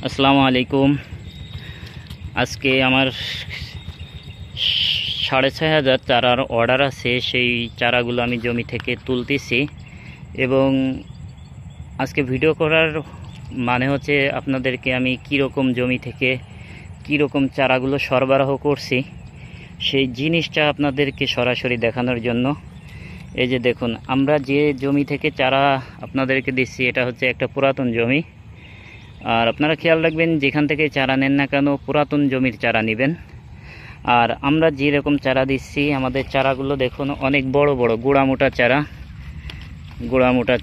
আসসালামু আলাইকুম। আজকে আমার 6,500 চারার অর্ডার আছে। সেই চারাগুলো আমি জমি থেকে তুলতেছি এবং আজকে ভিডিও করার মানে হচ্ছে আপনাদেরকে আমি কীরকম জমি থেকে কীরকম চারাগুলো সরবরাহ করছি সেই জিনিসটা আপনাদেরকে সরাসরি দেখানোর জন্য। এই যে দেখুন, আমরা যে জমি থেকে চারা আপনাদেরকে দিচ্ছি এটা হচ্ছে একটা পুরাতন জমি। আর আপনারা খেয়াল রাখবেন, যেখান থেকে চারা নেন না কেন পুরাতন জমির চারা নেবেন। আর আমরা যেরকম চারা দিচ্ছি আমাদের চারাগুলো দেখুন অনেক বড় বড় গোড়ামোটা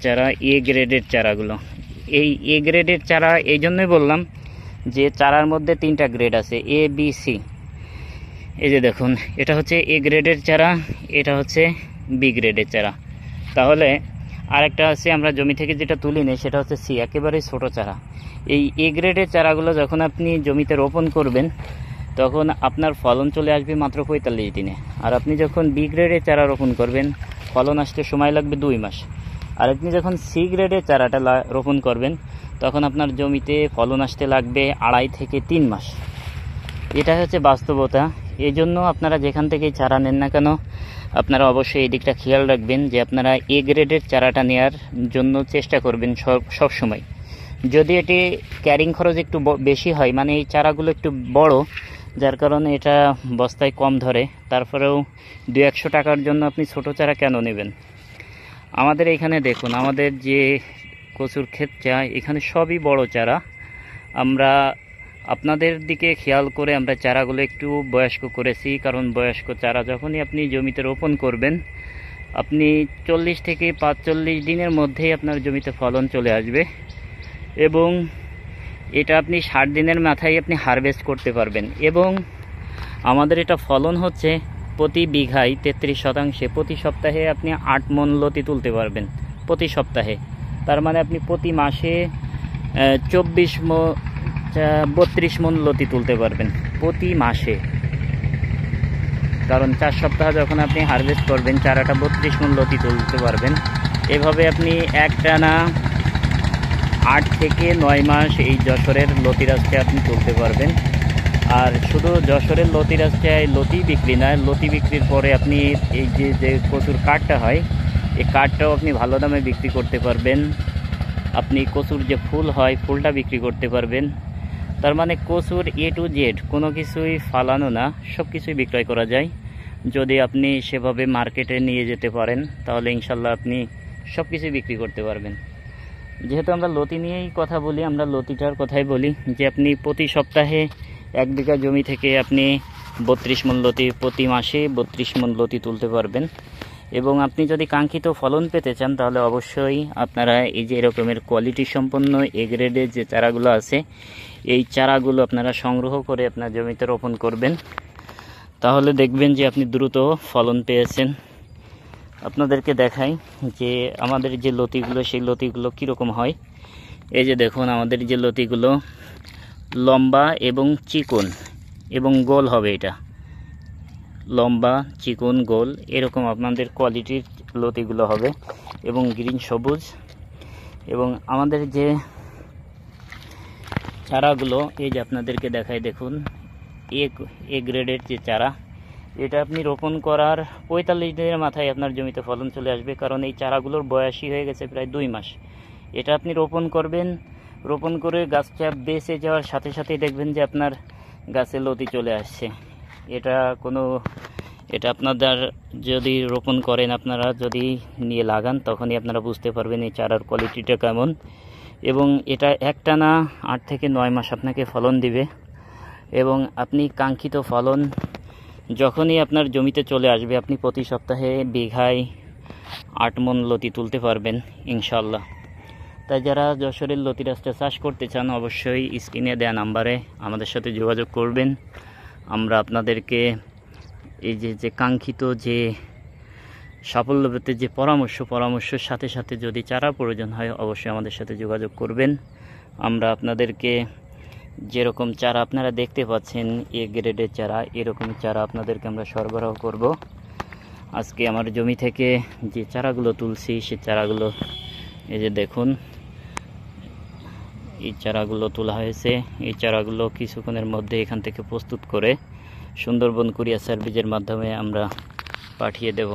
চারা এ গ্রেডের চারাগুলো। এই এ গ্রেডের চারা এই জন্যই বললাম যে চারার মধ্যে 3টা গ্রেড আছে, এ বি সি। এই যে দেখুন, এটা হচ্ছে এ গ্রেডের চারা, এটা হচ্ছে বি গ্রেডের চারা। তাহলে আরেকটা আছে আমরা জমি থেকে যেটা তুলি নেই সেটা হচ্ছে সি, একেবারে ছোট চারা। এই এ গ্রেডের চারাগুলো যখন আপনি জমিতে রোপণ করবেন তখন আপনার ফলন চলে আসবে মাত্র 45 দিনে। আর আপনি যখন বি গ্রেডের চারা রোপণ করবেন ফলন আসতে সময় লাগবে 2 মাস। আর আপনি যখন সি গ্রেডের চারাটা রোপণ করবেন তখন আপনার জমিতে ফলন আসতে লাগবে 2.5 থেকে 3 মাস। এটা হচ্ছে বাস্তবতা। এই জন্য আপনারা যেখান থেকে চারা নেন না কেন আপনারা অবশ্যই এই দিকটা খেয়াল রাখবেন যে আপনারা এ গ্রেডের চারাটা নেওয়ার জন্য চেষ্টা করবেন সব সময়। যদি এটি ক্যারিং খরচ একটু বেশি হয়, মানে এই চারাগুলো একটু বড় যার কারণে এটা বস্তায় কম ধরে, তারপরেও 200-100 টাকার জন্য আপনি ছোট চারা কেন নেবেন? আমাদের এখানে দেখুন, আমাদের যে কচুর ক্ষেতটা এখানে সবই বড় চারা। আমরা আপনাদের দিকে খেয়াল করে আমরা চারাগুলো একটু বয়স্ক করেছি, কারণ বয়স্ক চারা যখনই আপনি জমিতে রোপণ করবেন আপনি 40 থেকে 45 দিনের মধ্যেই আপনার জমিতে ফলন চলে আসবে এবং এটা আপনি 60 দিনের মাথায় আপনি হারভেস্ট করতে পারবেন। এবং আমাদের এটা ফলন হচ্ছে প্রতি বিঘায় 33%। প্রতি সপ্তাহে আপনি 8 মণ লতি তুলতে পারবেন প্রতি সপ্তাহে। তার মানে আপনি প্রতি মাসে 32 মণ লতি তুলতে পারবেন প্রতি মাসে, কারণ 4 সপ্তাহ যখন আপনি হারভেস্ট করবেন চারাটা 32 মণ লতি তুলতে পারবেন। এভাবে আপনি একটানা 8 থেকে 9 মাস এই যশোরের লতিরাজকে আপনি তুলতে পারবেন। আর শুধু যশোরের লতিরাজটায় লতি বিক্রি নয়, লতি বিক্রির পরে আপনি এই যে কচুর কাঠটা হয় এই কাঠটাও আপনি ভালো দামে বিক্রি করতে পারবেন। আপনি কচুর যে ফুল হয় ফুলটা বিক্রি করতে পারবেন। তার মানে কচুর এ টু জেড কোনো কিছুই ফালানো না, সব কিছুই বিক্রয় করা যায় যদি আপনি সেভাবে মার্কেটে নিয়ে যেতে পারেন, তাহলে ইনশাল্লাহ আপনি সব কিছুই বিক্রি করতে পারবেন। যেহেতু আমরা লতি নিয়েই কথা বলি, আমরা লতিটার কথাই বলি যে আপনি প্রতি সপ্তাহে 1 বিঘা জমি থেকে আপনি 32 মণ লতি, প্রতি মাসে 32 মণ লতি তুলতে পারবেন। এবং আপনি যদি কাঙ্ক্ষিত ফলন পেতে চান তাহলে অবশ্যই আপনারা এই যে এরকমের কোয়ালিটি সম্পন্ন এ গ্রেডের যে চারাগুলো আছে এই চারাগুলো আপনারা সংগ্রহ করে আপনার জমিতে রোপণ করবেন, তাহলে দেখবেন যে আপনি দ্রুত ফলন পেয়েছেন। আপনাদেরকে দেখাই যে আমাদের যে লতিগুলো সেই লতিগুলো কীরকম হয়। এই যে দেখুন, আমাদের যে লতিগুলো লম্বা এবং চিকন এবং গোল হবে, এটা লম্বা চিকন গোল এরকম আপনাদের কোয়ালিটির লতিগুলো হবে এবং গ্রিন সবুজ। এবং আমাদের যে চারাগুলো এই যে আপনাদেরকে দেখাই, দেখুন এ গ্রেডের যে চারা, এটা আপনি রোপণ করার 45 দিনের মাথায় আপনার জমিতে ফলন চলে আসবে, কারণ এই চারাগুলোর বয়সই হয়ে গেছে প্রায় 2 মাস। এটা আপনি রোপণ করবেন, রোপণ করে গাছটা বেঁচে যাওয়ার সাথে সাথেই দেখবেন যে আপনার গাছে লতি চলে আসছে। এটা আপনাদের যদি রোপণ করেন, আপনারা যদি নিয়ে লাগান তখনই আপনারা বুঝতে পারবেন এই চারার কোয়ালিটিটা কেমন। এবং এটা একটানা 8 থেকে 9 মাস আপনাকে ফলন দিবে এবং আপনি কাঙ্ক্ষিত ফলন যখনই আপনার জমিতে চলে আসবে আপনি প্রতি সপ্তাহে বিঘায় 8 মণ লতি তুলতে পারবেন ইনশাল্লাহ। তাই যারা যশোরের লতিরাজটা চাষ করতে চান অবশ্যই স্ক্রিনে দেওয়া নাম্বারে আমাদের সাথে যোগাযোগ করবেন। আমরা আপনাদেরকে এই যে কাঙ্ক্ষিত যে সাফল্য পেতে যে পরামর্শের সাথে সাথে যদি চারা প্রয়োজন হয় অবশ্যই আমাদের সাথে যোগাযোগ করবেন। আমরা আপনাদেরকে যেরকম চারা আপনারা দেখতে পাচ্ছেন এ গ্রেডের চারা, এরকম চারা আপনাদেরকে আমরা সরবরাহ করব। আজকে আমার জমি থেকে যে চারাগুলো তুলছি সে চারাগুলো এই যে দেখুন, এই চারাগুলো তোলা হয়েছে। এই চারাগুলো কিছুক্ষণের মধ্যে এখান থেকে প্রস্তুত করে সুন্দরবন কুরিয়ার সার্ভিসের মাধ্যমে আমরা পাঠিয়ে দেব।